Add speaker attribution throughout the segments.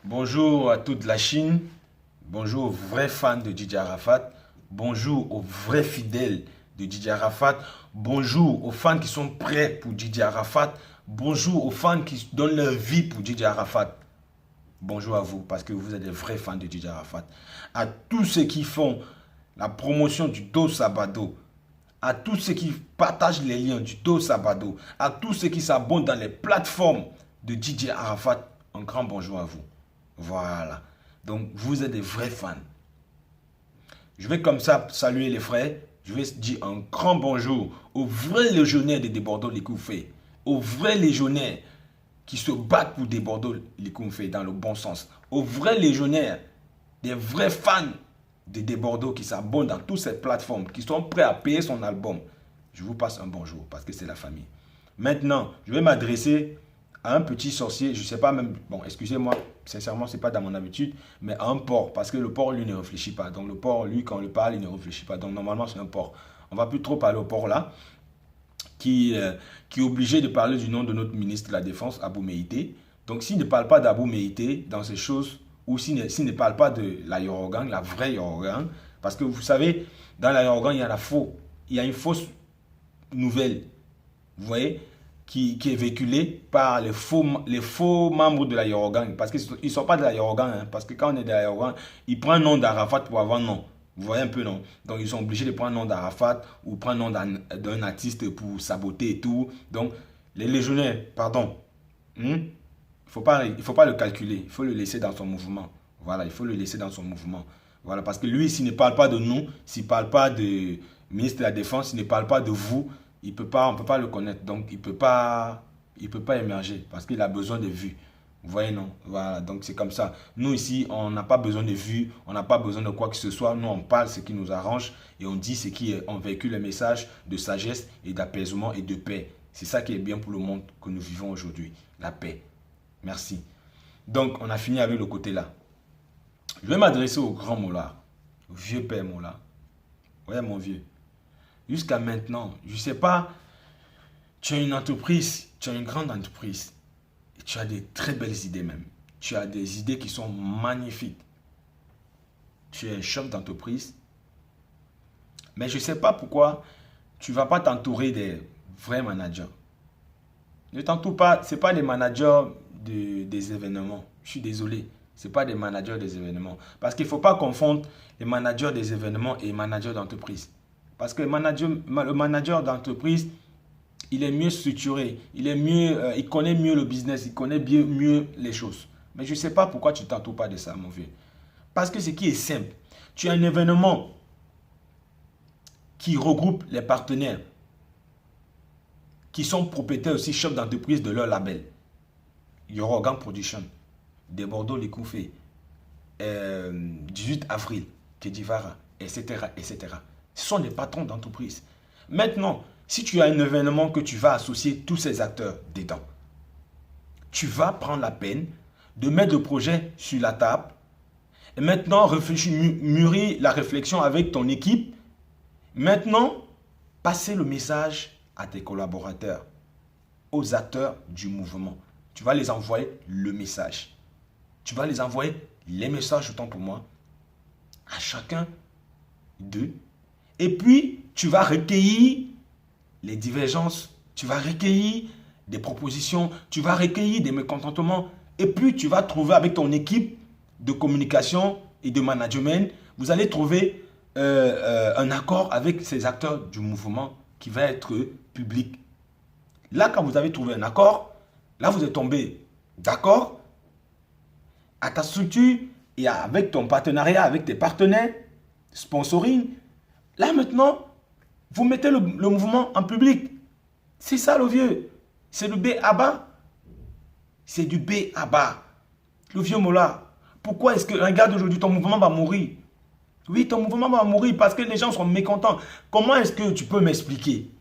Speaker 1: Bonjour à toute la Chine. Bonjour aux vrais fans de Didier Arafat. Bonjour aux vrais fidèles de Didier Arafat. Bonjour aux fans qui sont prêts pour Didier Arafat. Bonjour aux fans qui donnent leur vie pour Didier Arafat. Bonjour à vous parce que vous êtes des vrais fans de Didier Arafat. À tous ceux qui font la promotion du dos Sabado, à tous ceux qui partagent les liens du dos Sabado, à tous ceux qui s'abonnent dans les plateformes de Didier Arafat, un grand bonjour à vous. Voilà. Donc, vous êtes des vrais fans. Je vais comme ça saluer les frères. Je vais dire un grand bonjour aux vrais légionnaires de Bordeaux les Koufé, aux vrais légionnaires qui se battent pour des Bordeaux les Koufé dans le bon sens, aux vrais légionnaires, des vrais fans de Bordeaux qui s'abonnent dans toutes ces plateformes, qui sont prêts à payer son album. Je vous passe un bonjour parce que c'est la famille. Maintenant, je vais m'adresser à un petit sorcier, je ne sais pas même, bon, excusez-moi, sincèrement, ce n'est pas dans mon habitude, mais à un porc, parce que le porc, lui, ne réfléchit pas. Donc le porc, lui, quand on le parle, il ne réfléchit pas. Donc normalement, c'est un porc. On ne va plus trop parler au porc là, qui est obligé de parler du nom de notre ministre de la Défense, Abou Meïté. Donc s'il ne parle pas d'Abou Meïté dans ces choses, ou s'il ne parle pas de la Yorogan, la vraie Yorogan, parce que vous savez, dans la Yorogan, il y a une fausse nouvelle, vous voyez, qui est véhiculée par les faux membres de la Yorogan. Parce qu'ils ne sont pas de la Yorogan. Hein, parce que quand on est de la Yorogan, ils prennent le nom d'Arafat pour avoir un nom. Vous voyez un peu, non? Donc, ils sont obligés de prendre le nom d'Arafat ou prendre le nom d'un artiste pour saboter et tout. Donc, les légionnaires, pardon, il faut pas le calculer. Il faut le laisser dans son mouvement. Voilà, il faut le laisser dans son mouvement. Voilà, parce que lui, s'il ne parle pas de nous, s'il ne parle pas de ministre de la Défense, s'il ne parle pas de vous, on ne peut pas le connaître. Donc, il peut pas émerger parce qu'il a besoin de vues. Vous voyez, non? Voilà, donc c'est comme ça. Nous, ici, on n'a pas besoin de vues, on n'a pas besoin de quoi que ce soit. Nous, on parle ce qui nous arrange et on dit on véhicule le message de sagesse et d'apaisement et de paix. C'est ça qui est bien pour le monde que nous vivons aujourd'hui. La paix. Merci. Donc, on a fini avec le côté là. Je vais m'adresser au grand Mola, au vieux père Mola. Ouais, mon vieux. Jusqu'à maintenant, je ne sais pas, tu as une entreprise, tu as une grande entreprise. Et tu as des très belles idées même. Tu as des idées qui sont magnifiques. Tu es un chef d'entreprise. Mais je ne sais pas pourquoi tu ne vas pas t'entourer des vrais managers. Ne t'entoure pas, ce n'est pas des managers des événements. Je suis désolé. Ce n'est pas des managers des événements. Parce qu'il ne faut pas confondre les managers des événements et les managers d'entreprise. Parce que le manager d'entreprise, il est mieux structuré, il connaît mieux le business, il connaît mieux les choses. Mais je ne sais pas pourquoi tu ne t'entoures pas de ça, mon vieux. Parce que ce qui est simple, tu as un événement qui regroupe les partenaires, qui sont propriétaires aussi, chefs d'entreprise de leur label. Yorogan Production, des Bordeaux les Koufé, 18 avril, Kedivara, etc., etc. Ce sont des patrons d'entreprise. Maintenant, si tu as un événement que tu vas associer tous ces acteurs dedans, tu vas prendre la peine de mettre le projet sur la table et maintenant réfléchir, mûrir la réflexion avec ton équipe. Maintenant, passer le message à tes collaborateurs, aux acteurs du mouvement. Tu vas les envoyer le message. Tu vas les envoyer les messages, autant pour moi, à chacun d'eux. Et puis, tu vas recueillir les divergences, tu vas recueillir des propositions, tu vas recueillir des mécontentements. Et puis, tu vas trouver avec ton équipe de communication et de management, vous allez trouver un accord avec ces acteurs du mouvement qui va être public. Là, quand vous avez trouvé un accord, là, vous êtes tombé d'accord à ta structure et avec ton partenariat, avec tes partenaires, sponsoring. Là maintenant, vous mettez le mouvement en public. C'est ça le vieux. C'est du B à bas. C'est du B à bas. Le vieux Mola. Pourquoi est-ce que, regarde aujourd'hui, ton mouvement va mourir? Oui, ton mouvement va mourir parce que les gens sont mécontents. Comment est-ce que tu peux m'expliquer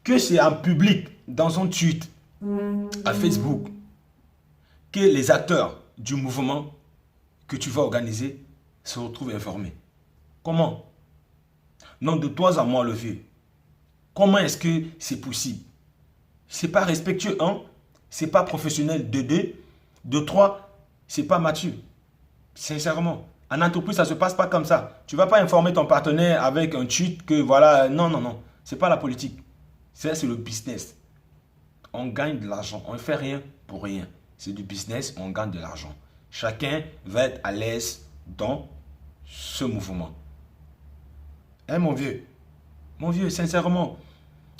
Speaker 1: que c'est en public, dans un tweet, à Facebook, que les acteurs du mouvement que tu vas organiser se retrouvent informés? Comment? Non, de toi à moi, le vieux. Comment est-ce que c'est possible? C'est pas respectueux, un. C'est pas professionnel, de deux. De trois, C'est pas mature. Sincèrement. En entreprise, ça ne se passe pas comme ça. Tu ne vas pas informer ton partenaire avec un tweet que voilà. Non, non, non. Ce n'est pas la politique. C'est le business. On gagne de l'argent. On ne fait rien pour rien. C'est du business, on gagne de l'argent. Chacun va être à l'aise dans ce mouvement. Hein, mon vieux? Mon vieux, sincèrement.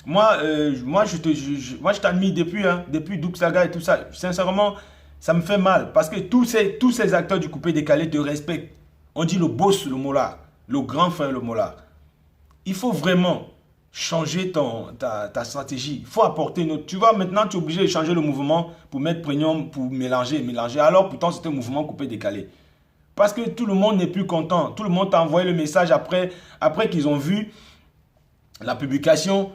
Speaker 1: Moi, je t'admire depuis Doug Saga et tout ça. Sincèrement, ça me fait mal. Parce que tous ces acteurs du coupé décalé te respectent. On dit le boss, le molard. Le grand frère, le molard. Il faut vraiment changer ta stratégie. Il faut apporter notre... Tu vois, maintenant, tu es obligé de changer le mouvement pour mettre premium, pour mélanger. Alors, pourtant, c'était un mouvement coupé décalé. Parce que tout le monde n'est plus content. Tout le monde t'a envoyé le message après qu'ils ont vu la publication.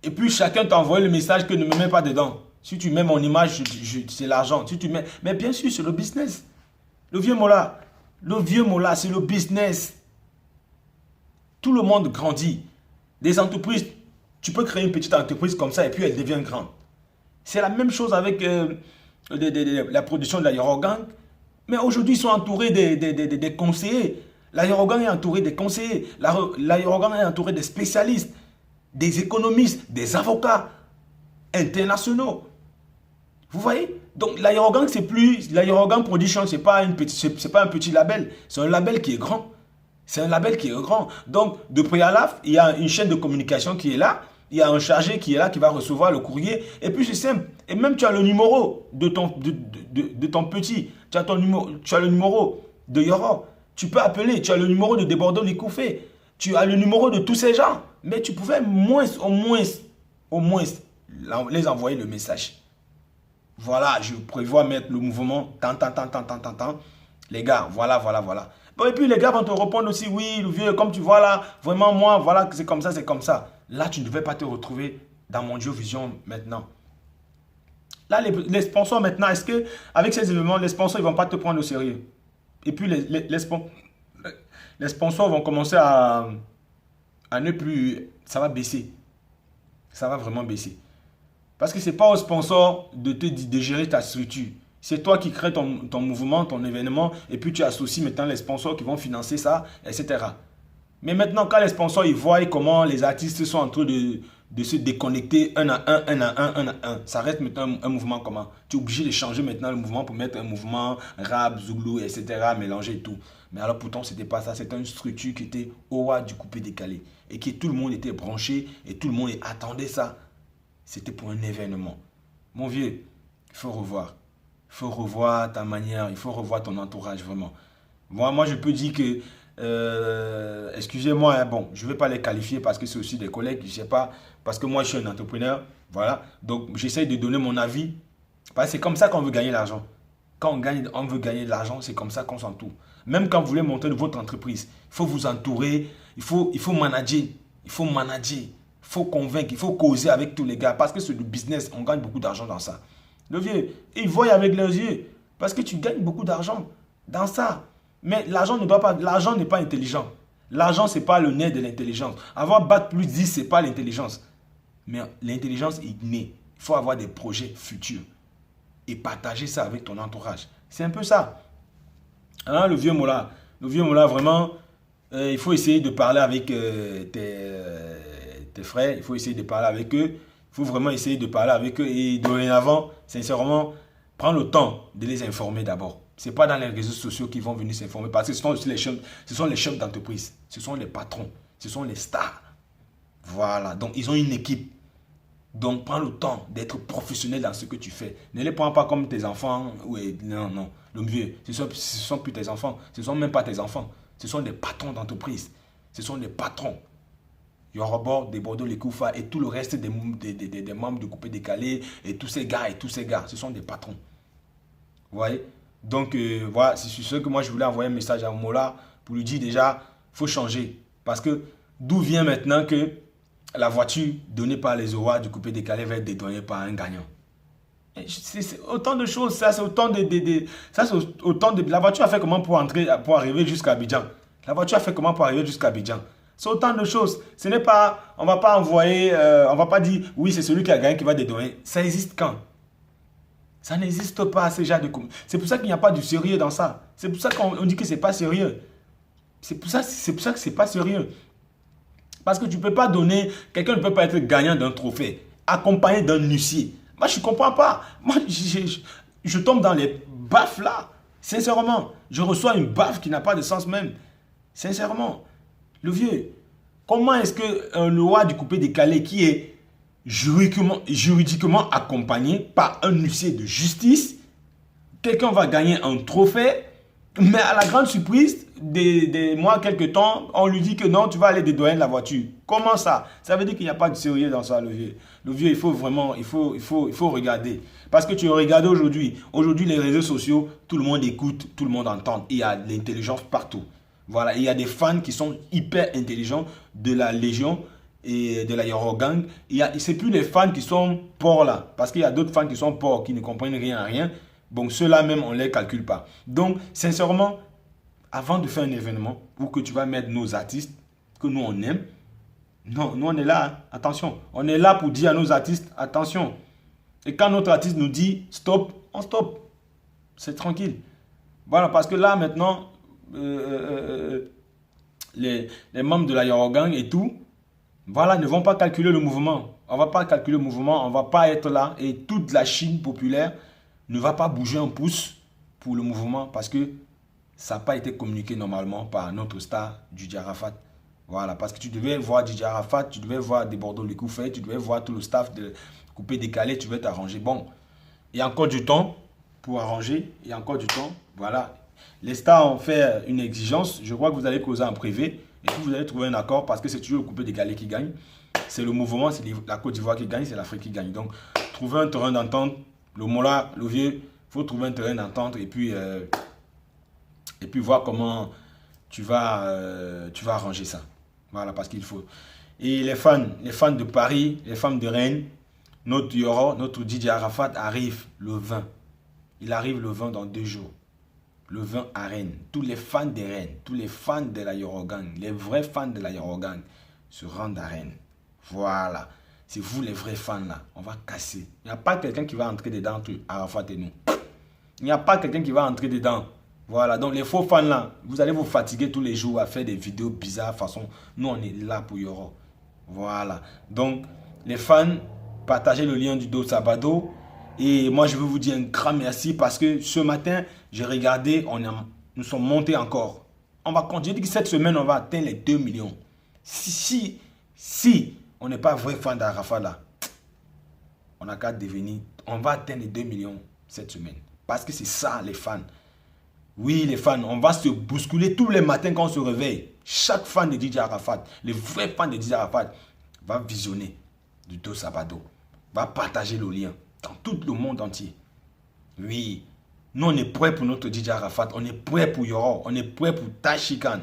Speaker 1: Et puis, chacun t'a envoyé le message que ne me mets pas dedans. Si tu mets mon image, c'est l'argent. Si tu mets... Mais bien sûr, c'est le business. Le vieux Mola, c'est le business. Tout le monde grandit. Des entreprises, tu peux créer une petite entreprise comme ça et puis elle devient grande. C'est la même chose avec la production de l'aérogang. Mais aujourd'hui, ils sont entourés des conseillers. L'aérogang est entouré des conseillers. L'aérogang est entouré des spécialistes, des économistes, des avocats internationaux. Vous voyez? Donc l'aérogang, c'est plus... L'aérogang Production, c'est pas un petit label. C'est un label qui est grand. C'est un label qui est grand. Donc, de préalable, il y a une chaîne de communication qui est là. Il y a un chargé qui est là, qui va recevoir le courrier. Et puis, c'est simple. Et même, tu as le numéro de ton petit. Tu as le numéro de Yoro. Tu peux appeler. Tu as le numéro de Debordo Likoufé. Tu as le numéro de tous ces gens. Mais tu pouvais au moins, les envoyer le message. Voilà, je prévois mettre le mouvement. Tant. Les gars, voilà. Bon, et puis les gars vont te répondre aussi, oui, le vieux, comme tu vois là, vraiment moi, voilà, c'est comme ça. Là, tu ne devais pas te retrouver dans mon Vision maintenant. Là, les sponsors maintenant, est-ce que avec ces événements, les sponsors, ils ne vont pas te prendre au sérieux? Et puis les sponsors vont commencer à ne plus... Ça va baisser. Ça va vraiment baisser. Parce que ce n'est pas au sponsor de gérer ta structure. C'est toi qui crées ton mouvement, ton événement, et puis tu associes maintenant les sponsors qui vont financer ça, etc. Mais maintenant, quand les sponsors ils voient comment les artistes sont en train de se déconnecter un à un, ça reste maintenant un mouvement comment? Tu es obligé de changer maintenant le mouvement pour mettre un mouvement rap, zouglou, etc., mélanger et tout. Mais alors pourtant, ce n'était pas ça. C'était une structure qui était au ras du coupé décalé. Et que tout le monde était branché et tout le monde attendait ça. C'était pour un événement. Mon vieux, il faut revoir. Il faut revoir ta manière, il faut revoir ton entourage vraiment. Moi je peux dire que, excusez-moi, hein, bon, je ne vais pas les qualifier parce que c'est aussi des collègues, je ne sais pas, parce que moi je suis un entrepreneur, voilà. Donc j'essaye de donner mon avis, parce que c'est comme ça qu'on veut gagner l'argent. Quand on veut gagner de l'argent, c'est comme ça qu'on s'entoure. Même quand vous voulez monter votre entreprise, il faut vous entourer, il faut manager, il faut convaincre, il faut causer avec tous les gars, parce que c'est du business, on gagne beaucoup d'argent dans ça. Le vieux, ils voient avec leurs yeux. Parce que tu gagnes beaucoup d'argent dans ça. Mais l'argent n'est pas intelligent. L'argent, ce n'est pas le nez de l'intelligence. Avoir bac plus 10, ce n'est pas l'intelligence. Mais l'intelligence est née. Il faut avoir des projets futurs. Et partager ça avec ton entourage. C'est un peu ça. Hein, le vieux Mola, vraiment, il faut essayer de parler avec tes frères. Il faut essayer de parler avec eux. Il faut vraiment essayer de parler avec eux et dorénavant, sincèrement, prendre le temps de les informer d'abord. Ce n'est pas dans les réseaux sociaux qu'ils vont venir s'informer parce que ce sont les chefs d'entreprise, ce sont les patrons, ce sont les stars. Voilà, donc ils ont une équipe. Donc prends le temps d'être professionnel dans ce que tu fais. Ne les prends pas comme tes enfants. Oui, non. Le vieux, ce ne sont plus tes enfants. Ce ne sont même pas tes enfants. Ce sont des patrons d'entreprise. Ce sont des patrons. Yorobo, Debordo Likoufé et tout le reste des membres de Coupé Décalé et tous ces gars, ce sont des patrons. Vous voyez? Donc, voilà, c'est ce que moi je voulais envoyer un message à Mola pour lui dire déjà, il faut changer. Parce que d'où vient maintenant que la voiture donnée par les Owa du Coupé Décalé va être dédouanée par un gagnant? C'est autant de choses, ça c'est autant de... La voiture a fait comment pour arriver jusqu'à Abidjan? La voiture a fait comment pour arriver jusqu'à Abidjan? C'est autant de choses. Ce n'est pas, on ne va pas envoyer, on ne va pas dire, oui, c'est celui qui a gagné qui va dédouaner. Ça existe quand? Ça n'existe pas, ces genres de communauté. C'est pour ça qu'il n'y a pas de sérieux dans ça. C'est pour ça qu'on dit que c'est pas sérieux. C'est pour ça que c'est pas sérieux. Parce que tu peux pas donner, quelqu'un ne peut pas être gagnant d'un trophée, accompagné d'un huissier. Moi, je ne comprends pas. Moi, je tombe dans les baffes là. Sincèrement, je reçois une baffe qui n'a pas de sens même. Sincèrement, le vieux, comment est-ce qu'un loi du coupé-décalé qui est juridiquement accompagné par un huissier de justice, quelqu'un va gagner un trophée, mais à la grande surprise, des mois, quelques temps, on lui dit que non, tu vas aller dédouaner la voiture. Comment ça? Ça veut dire qu'il n'y a pas de sérieux dans ça, le vieux. Le vieux, il faut vraiment, il faut regarder. Parce que tu regardes aujourd'hui, les réseaux sociaux, tout le monde écoute, tout le monde entend. Il y a de l'intelligence partout. Voilà, il y a des fans qui sont hyper intelligents de la Légion et de la Yorogang. C'est plus les fans qui sont porcs là, parce qu'il y a d'autres fans qui sont porcs, qui ne comprennent rien à rien. Bon, ceux-là même, on ne les calcule pas. Donc, sincèrement, avant de faire un événement où que tu vas mettre nos artistes que nous on aime, non, nous on est là, hein, attention. On est là pour dire à nos artistes, attention. Et quand notre artiste nous dit stop, on stop. C'est tranquille. Voilà, parce que là maintenant, les membres de la Yorogang et tout, voilà, ne vont pas calculer le mouvement. On ne va pas calculer le mouvement, on ne va pas être là. Et toute la Chine populaire ne va pas bouger un pouce pour le mouvement parce que ça n'a pas été communiqué normalement par notre star, Didier Arafat. Voilà, parce que tu devais voir Didier Arafat, tu devais voir des Bordeaux les coups faits, tu devais voir tout le staff de coupé décalé, tu veux t'arranger. Bon, il y a encore du temps pour arranger, il y a encore du temps. Voilà, les stars ont fait une exigence, je crois que vous allez causer en privé et puis vous allez trouver un accord parce que c'est toujours le coupé décalé qui gagne. C'est le mouvement, c'est la Côte d'Ivoire qui gagne, c'est l'Afrique qui gagne. Donc, trouver un terrain d'entente, le Mola, le vieux, il faut trouver un terrain d'entente et puis voir comment tu vas arranger ça. Voilà, parce qu'il faut. Et les fans de Paris, les fans de Rennes, notre Yoro, notre Didier Arafat arrive le 20. Il arrive le 20 dans 2 jours. Le 20 à Rennes. Tous les fans de Rennes, tous les fans de la Yorogang, les vrais fans de la Yorogang se rendent à Rennes. Voilà. C'est vous les vrais fans là. On va casser. Il n'y a pas quelqu'un qui va entrer dedans entre Arafat et nous. Il n'y a pas quelqu'un qui va entrer dedans. Voilà, donc les faux fans là, vous allez vous fatiguer tous les jours à faire des vidéos bizarres façon. Nous, on est là pour Yoro. Voilà. Donc, les fans, partagez le lien du dos Sabado. Et moi, je veux vous dire un grand merci parce que ce matin, j'ai regardé, nous sommes montés encore. On va continuer. Je dis que cette semaine, on va atteindre les 2 millions. Si on n'est pas vrai fan d'Arafat là, on n'a qu'à devenir. On va atteindre les 2 millions cette semaine. Parce que c'est ça, les fans. Oui, les fans, on va se bousculer tous les matins quand on se réveille. Chaque fan de Didier Arafat, les vrais fans de Didier Arafat, va visionner du dos Sabado, va partager le lien dans tout le monde entier. Oui, nous on est prêts pour notre Didier Arafat, on est prêts pour Yoro, on est prêts pour Tachikan.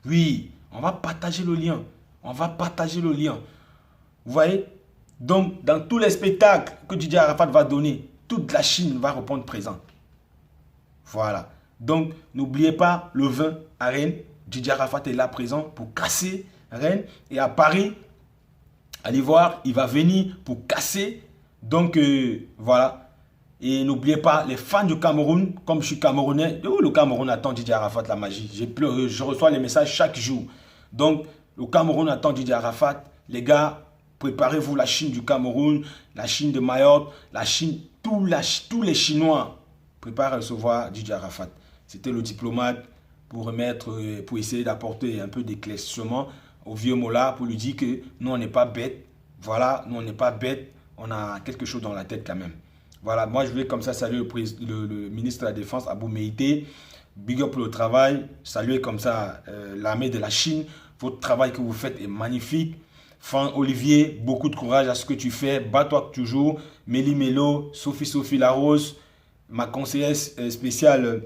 Speaker 1: Oui, on va partager le lien, on va partager le lien. Vous voyez? Donc, dans tous les spectacles que Didier Arafat va donner, toute la Chine va répondre présent. Voilà. Donc, n'oubliez pas, le 20 à Rennes, Didier Arafat est là présent pour casser Rennes. Et à Paris, allez voir, il va venir pour casser. Donc, voilà. Et n'oubliez pas, les fans du Cameroun, comme je suis camerounais, de où le Cameroun attend Didier Arafat, la magie. Je reçois les messages chaque jour. Donc, le Cameroun attend Didier Arafat. Les gars, préparez-vous, la Chine du Cameroun, la Chine de Mayotte, la Chine, tous les Chinois préparent à recevoir Didier Arafat. C'était le diplomate pour essayer d'apporter un peu d'éclaircissement au vieux Mola, pour lui dire que nous, on n'est pas bête. Voilà, nous, on n'est pas bête. On a quelque chose dans la tête quand même. Voilà, moi, je vais comme ça saluer le ministre de la Défense, Abou Meïté. Big up pour le travail. Saluer comme ça l'armée de la Chine. Votre travail que vous faites est magnifique. Franck Olivier, beaucoup de courage à ce que tu fais. Bats-toi toujours. Méli Mélo, Sophie Larose, ma conseillère spéciale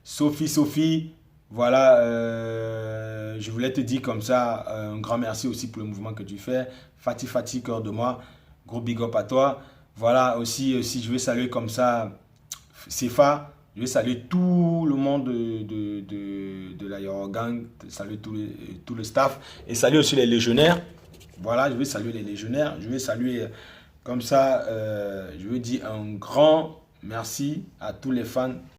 Speaker 1: Sophie, voilà, je voulais te dire comme ça, un grand merci aussi pour le mouvement que tu fais. Fatih, cœur de moi, gros big up à toi. Voilà, aussi je vais saluer comme ça Sefa, je vais saluer tout le monde de la Yorogang, saluer tout le staff et saluer aussi les légionnaires. Voilà, je vais saluer les légionnaires, je vais saluer Comme ça, je veux dire un grand merci à tous les fans